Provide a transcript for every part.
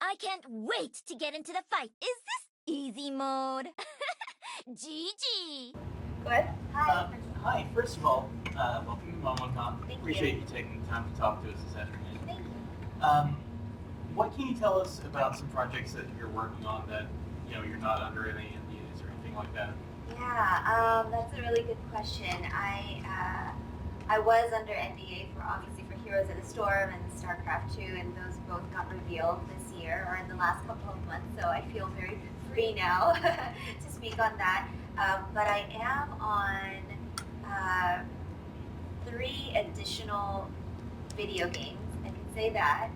I can't wait to get into the fight. Is this easy mode? GG! Go ahead. Hi. Hi. First of all, welcome to MomoCon. Thank Appreciate you. you taking the time to talk to us this afternoon. Thank you. What can you tell us about some projects that you're working on that you're not under any NDAs or anything like that? Yeah, that's a really good question. I was under NDA for obviously for Heroes in the Storm and StarCraft 2, and those both got revealed this year or in the last couple of months. So I feel very free now to speak on that. But I am on 3 additional video games. I can say that.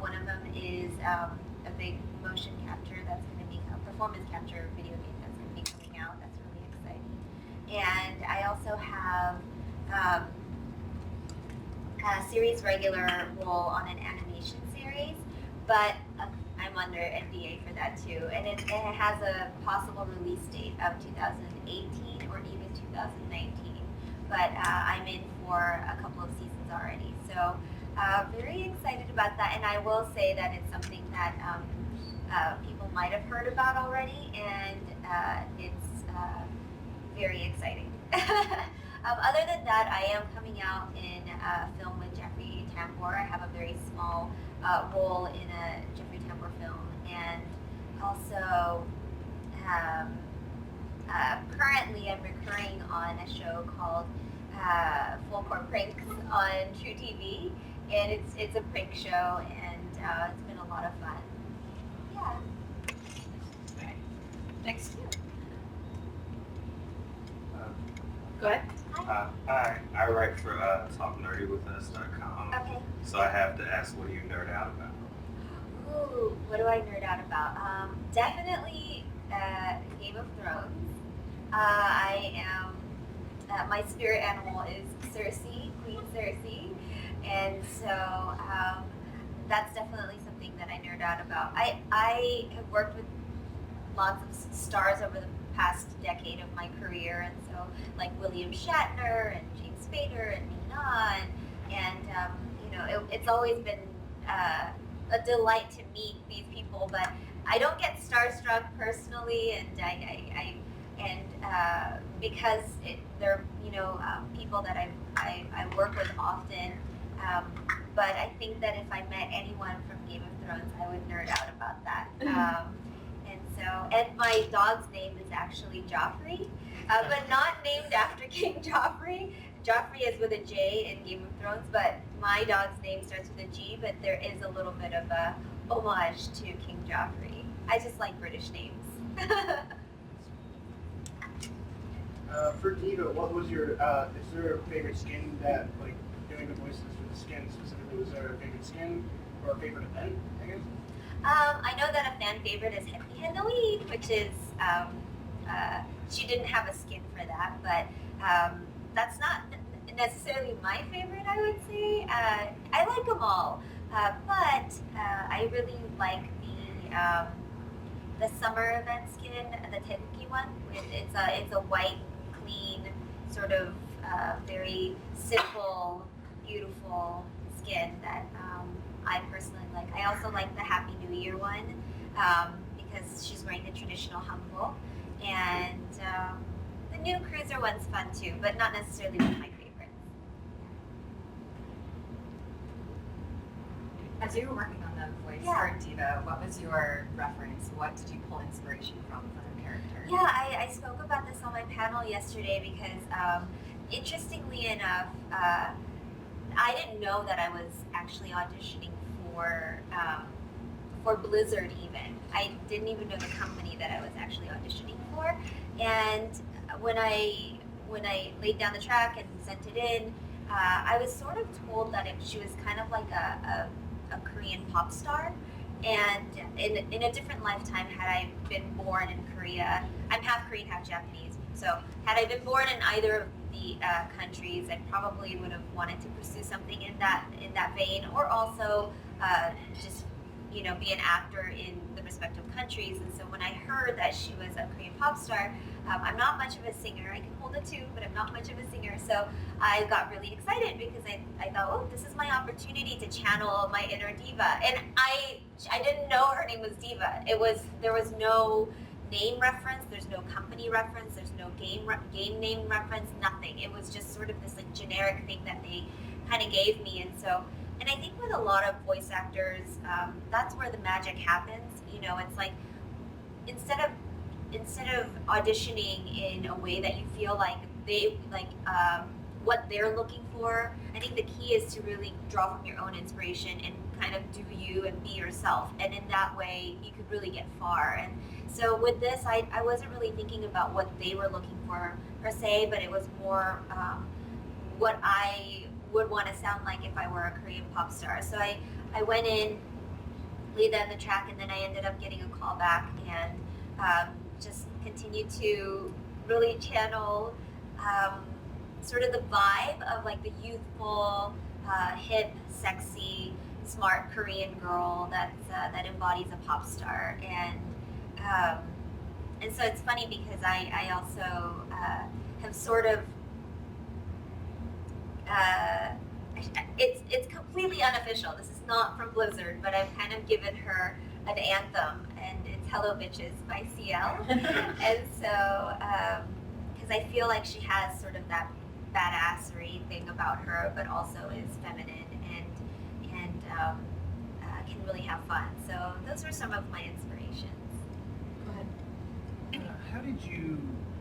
One of them is a big motion capture that's going to be a performance capture video game that's going to be coming out. That's really exciting. And I also have a series regular role on an animation series, but I'm under NDA for that too. And it has a possible release date of 2018 or even 2019. But I'm in for a couple of seasons already. So very excited about that. And I will say that it's something that people might have heard about already, and it's very exciting. Other than that, I am coming out in a film with Jeffrey Tambor. I have a very small role in a Jeffrey Tambor film, and also currently I'm recurring on a show called Full Court Pranks on True TV, and it's a prank show, and it's been a lot of fun. Yeah. Okay. Next. Go ahead. I write for TalkNerdyWithUs.com. Okay. So I have to ask, what do you nerd out about? Ooh, what do I nerd out about? Definitely Game of Thrones. I am, my spirit animal is Cersei, Queen Cersei, and so that's definitely something that I nerd out about. I have worked with lots of stars over the past decade of my career, and so like William Shatner and James Spader and Nina, and it's always been a delight to meet these people. But I don't get starstruck personally, and because they're people that I work with often. But I think that if I met anyone from Game of Thrones, I would nerd out about that. And my dog's name is actually Joffrey, but not named after King Joffrey. Joffrey is with a J in Game of Thrones, but my dog's name starts with a G, but there is a little bit of a homage to King Joffrey. I just like British names. For Diva, what was your, is there a favorite skin that, like, doing the voices for the skin specifically, was there a favorite skin or a favorite event, I guess? I know that a fan favorite is Happy Halloween, which is, she didn't have a skin for that, but that's not necessarily my favorite, I would say. I like them all, but I really like the summer event skin, the Tebuki one. It's a white, clean, sort of very simple, beautiful skin that I personally like. I also like the Happy New Year one because she's wearing the traditional hanbok, and the new cruiser one's fun too, but not necessarily one of my favorites. As you were working on the voice for Diva, what was your reference? What did you pull inspiration from her character? Yeah, I spoke about this on my panel yesterday because, interestingly enough, I didn't know that I was actually auditioning for Blizzard even. I didn't even know the company that I was actually auditioning for. And when I laid down the track and sent it in, I was sort of told that she was kind of like a Korean pop star. And in a different lifetime, had I been born in Korea, I'm half Korean, half Japanese. So had I been born in either of the countries, I probably would have wanted to pursue something in that vein, or also just be an actor in the respective countries. And so when I heard that she was a Korean pop star, I'm not much of a singer. I can hold a tune, but I'm not much of a singer. So I got really excited because I thought, oh, this is my opportunity to channel my inner diva. And I didn't know her name was Diva. There was no name reference, there's no company reference, there's no game name reference, nothing. It was just sort of this like generic thing that they kind of gave me. And I think with a lot of voice actors, that's where the magic happens. It's like instead of auditioning in a way that you feel like they what they're looking for, I think the key is to really draw from your own inspiration and kind of do you and be yourself. And in that way, you could really get far. And so with this, I wasn't really thinking about what they were looking for per se, but it was more what I would want to sound like if I were a Korean pop star. So I went in, laid down the track, and then I ended up getting a call back and just continued to really channel sort of the vibe of like the youthful, hip, sexy, smart Korean girl that embodies a pop star. And so it's funny because I also have sort of it's completely unofficial. This is not from Blizzard, but I've kind of given her an anthem, and it's "Hello Bitches" by CL. And so because I feel like she has sort of that badassery thing about her, but also is feminine and can really have fun. So those were some of my inspirations. Go ahead. How did you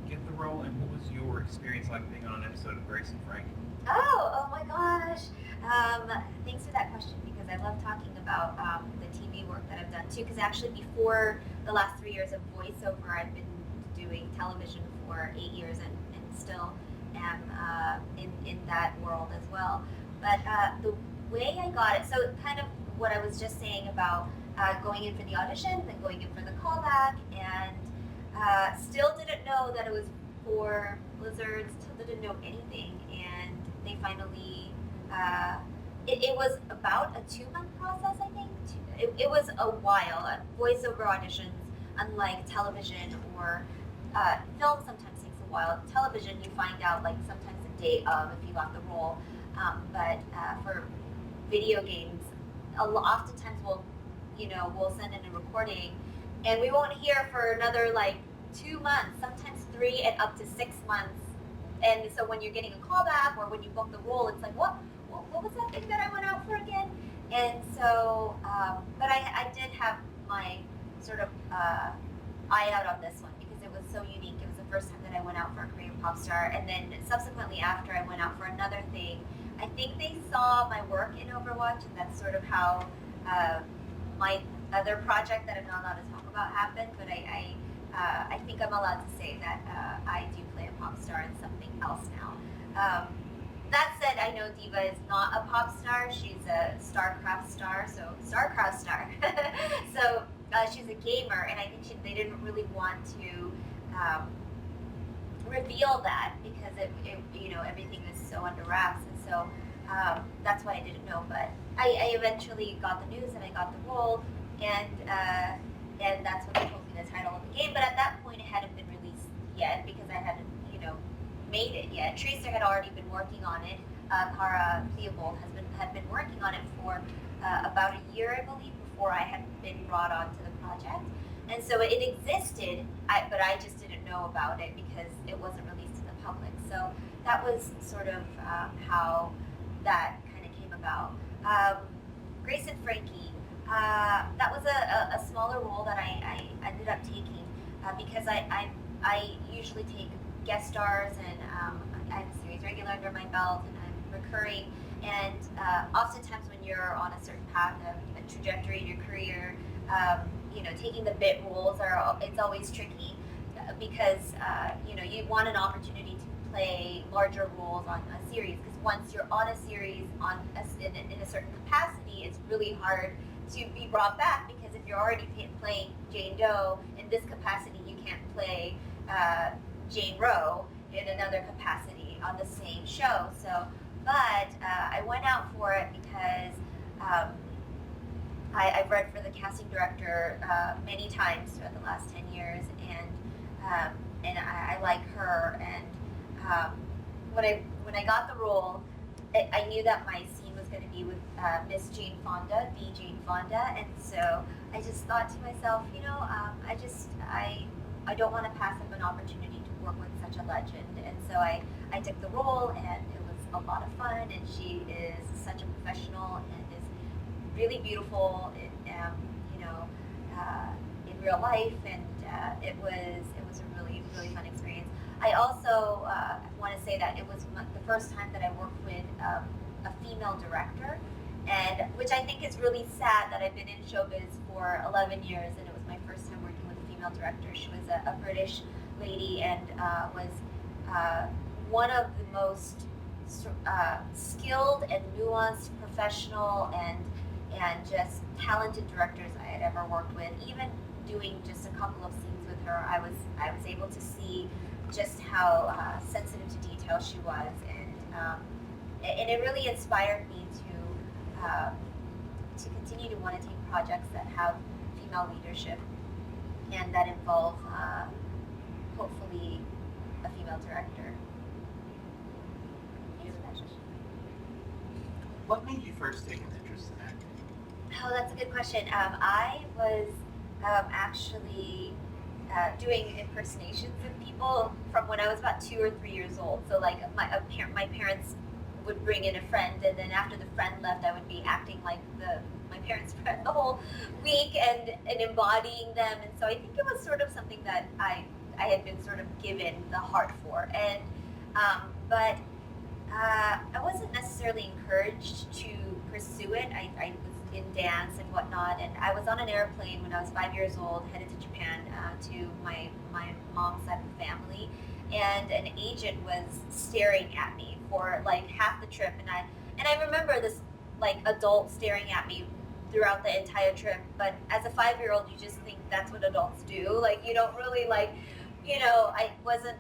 get the role, and what was your experience like being on an episode of Grace and Frankie? Oh my gosh. Thanks for that question, because I love talking about the TV work that I've done too, because actually before the last 3 years of voiceover, I've been doing television for 8 years and still am in that world as well. But the way I got it, so kind of what I was just saying about going in for the audition, then going in for the callback, and still didn't know that it was for Blizzard, still didn't know anything, and they finally, it was about a 2-month process, I think. It was a while. Voiceover auditions, unlike television or film, sometimes takes a while. Television, you find out like sometimes the day of if you got the role. But for video games, oftentimes we'll send in a recording, and we won't hear for another like 2 months, sometimes 3 and up to 6 months. And so when you're getting a callback or when you book the role, it's like, what was that thing that I went out for again? And so, but I did have my sort of eye out on this one because it was so unique. It was the first time that I went out for a Korean pop star, and then subsequently after I went out for another thing. I think they saw my work in Overwatch, and that's sort of how my other project that I'm not allowed to talk about happened. But I think I'm allowed to say that I do play a pop star in something else now. That said, I know Diva is not a pop star. She's a StarCraft star, so StarCraft star. So she's a gamer, and I think they didn't really want to reveal that because it everything is so under wraps, and so that's why I didn't know. But I eventually got the news and I got the role, and that's when they told me the title of the game. But at that point, it hadn't been released yet because I hadn't made it yet. Tracer had already been working on it. Cara Theobald had been working on it for about a year, I believe, before I had been brought onto the project. And so it existed, but I just didn't know about it because it wasn't released to the public. So that was sort of how that kind of came about. Grace and Frankie, that was a smaller role that I ended up taking because I usually take guest stars, and I have a series regular under my belt, and I'm recurring. And oftentimes when you're on a certain path of a trajectory in your career, taking the bit roles it's always tricky because you want an opportunity to play larger roles on a series, because once you're on a series in a certain capacity, it's really hard to be brought back, because if you're already playing Jane Doe in this capacity, you can't play Jane Roe in another capacity on the same show. So, but I went out for it because I've read for the casting director many times throughout the last 10 years, and I like her. And when I got the role, I knew that my scene was going to be with Miss Jane Fonda, the Jane Fonda, and so I just thought to myself, I don't want to pass up an opportunity to work with such a legend, and so I took the role, and it was a lot of fun, and she is such a professional and is really beautiful, in real life, and it was a really fun experience. I also want to say that it was the first time that I worked with a female director, and which I think is really sad that I've been in showbiz for 11 years, and it was my first time working with a female director. She was a British lady, and was one of the most skilled and nuanced, professional, and just talented directors I had ever worked with. Even doing just a couple of scenes with her, I was able to see just how sensitive to detail she was, and it really inspired me to continue to want to take projects that have female leadership and that involve hopefully a female director. What made you first take an interest in acting? Oh, that's a good question. I was actually doing impersonations of people from when I was about 2 or 3 years old. So like my parents would bring in a friend, and then after the friend left, I would be acting like my parents' friend the whole week and embodying them. And so I think it was sort of something that I had been sort of given the heart for. And but I wasn't necessarily encouraged to pursue it. I was in dance and whatnot, and I was on an airplane when I was 5 years old, headed to Japan to my mom's side of the family, and an agent was staring at me for like half the trip, and I remember this like adult staring at me throughout the entire trip. But as a 5-year-old, you just think that's what adults do. Like you don't really I wasn't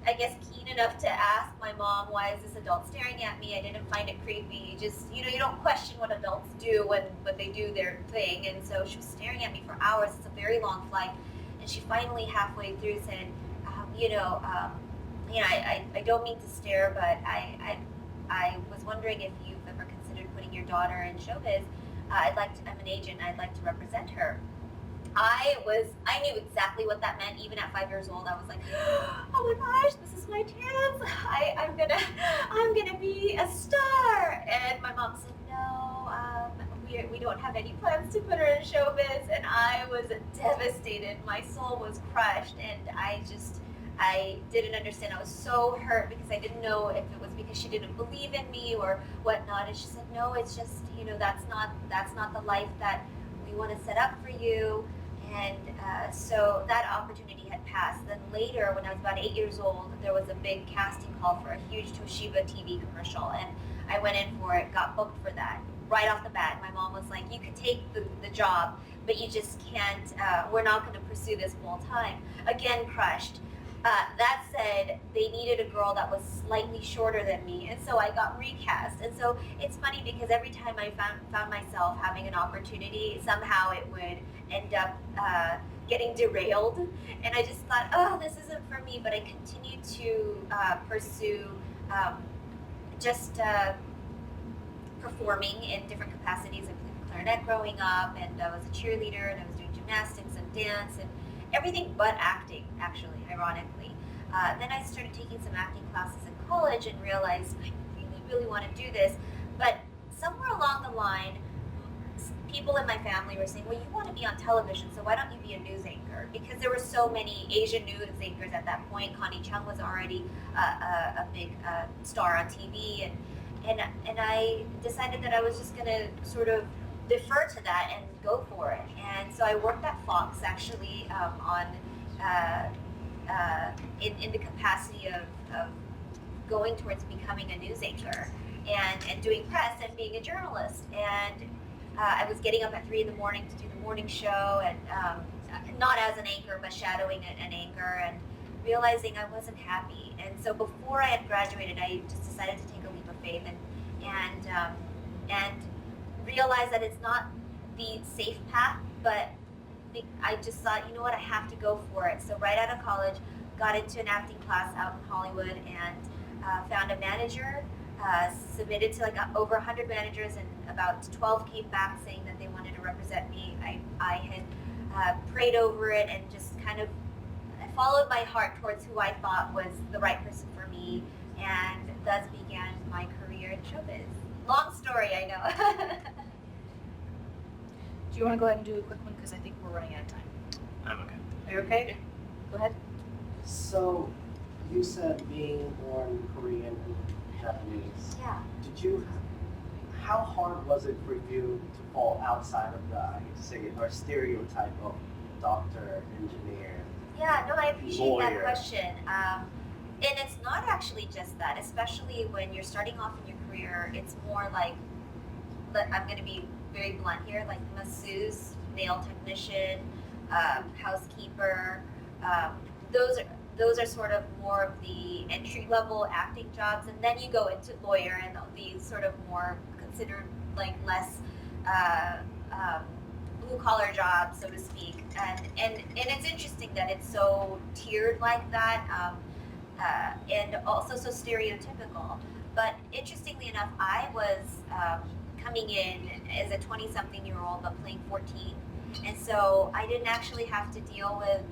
I guess keen enough to ask my mom, why is this adult staring at me? I didn't find it creepy. Just, you don't question what adults do when they do their thing. And so she was staring at me for hours. It's a very long flight. And she finally halfway through said, I don't mean to stare, but I was wondering if you've ever considered putting your daughter in showbiz. I'm an agent, and I'd like to represent her. I knew exactly what that meant. Even at 5 years old, I was like, oh my gosh, this is my chance. I'm gonna be a star. And my mom said, no, we don't have any plans to put her in showbiz. And I was devastated. My soul was crushed, and I didn't understand. I was so hurt because I didn't know if it was because she didn't believe in me or whatnot. And she said, no, it's just, that's not the life that we want to set up for you. And so that opportunity had passed. Then later, when I was about 8 years old, there was a big casting call for a huge Toshiba TV commercial, and I went in for it, got booked for that. Right off the bat, my mom was like, you could take the job, but you just can't, we're not going to pursue this full time. Again, crushed. That said, they needed a girl that was slightly shorter than me, and so I got recast. And so it's funny because every time I found myself having an opportunity, somehow it would end up getting derailed. And I just thought, oh, this isn't for me. But I continued to pursue performing in different capacities. I played clarinet growing up, and I was a cheerleader, and I was doing gymnastics and dance and everything but acting, actually, ironically. Then I started taking some acting classes in college and realized I really want to do this. But somewhere along the line, people in my family were saying, well, you want to be on television, so why don't you be a news anchor? Because there were so many Asian news anchors at that point. Charlet Chung was already a big star on TV, and I decided that I was just going to sort of defer to that and go for it. And so I worked at Fox, actually, in the capacity of going towards becoming a news anchor and doing press and being a journalist. And I was getting up at 3 in the morning to do the morning show, and not as an anchor, but shadowing an anchor, and realizing I wasn't happy. And so before I had graduated, I just decided to take a leap of faith and realized that it's not the safe path, but I just thought, you know what, I have to go for it. So right out of college, got into an acting class out in Hollywood and found a manager, submitted to like over 100 managers, and about 12 came back saying that they wanted to represent me. I had prayed over it and just kind of followed my heart towards who I thought was the right person for me, and thus began my career in showbiz. Long story, I know. Do you want to go ahead and do a quick one, because I think we're running out of time? I'm okay. Are you okay? Go ahead. So, you said being born Korean and Japanese. Yeah. Did you? How hard was it for you to fall outside of the, I hate to say it, or stereotype of doctor, engineer? Yeah, no, I appreciate that Lawyer. question. And it's not actually just that, especially when you're starting off in your career. It's more like, I'm going to be very blunt here, like masseuse, nail technician, housekeeper. Those are sort of more of the entry level acting jobs, and then you go into lawyer and these sort of more considered like less blue collar jobs, so to speak. And it's interesting that it's so tiered like that, and also so stereotypical. But interestingly enough, I was coming in as a 20-something-year-old but playing 14, and so I didn't actually have to deal with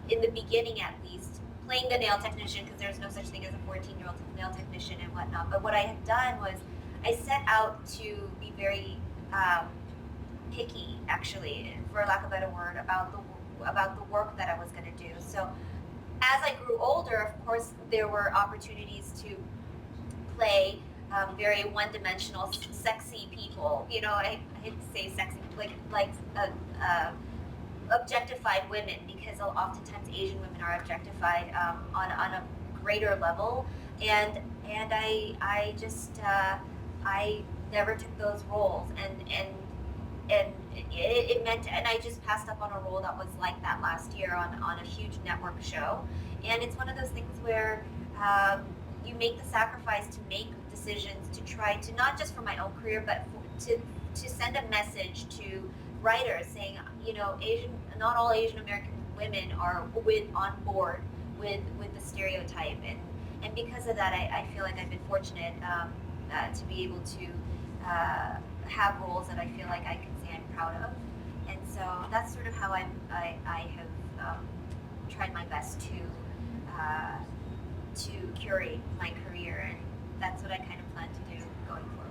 in the beginning at least, playing the nail technician, because there's no such thing as a 14-year-old nail technician and whatnot. But what I had done was I set out to be very picky, actually, for lack of a better word, about the work that I was going to do. So as I grew older, of course, there were opportunities to play very one-dimensional, sexy people. You know, I hate to say sexy, like objectified women, because oftentimes Asian women are objectified on a greater level, and I just I never took those roles, and it meant, and I just passed up on a role that was like that last year on a huge network show. And it's one of those things where you make the sacrifice to make decisions to try to, not just for my own career, but to send a message to writers saying, you know, not all Asian American women are on board with the stereotype, and because of that, I feel like I've been fortunate to be able to have roles that I feel like I can say I'm proud of, and so that's sort of how I have tried my best to curate my career, and that's what I kind of plan to do going forward.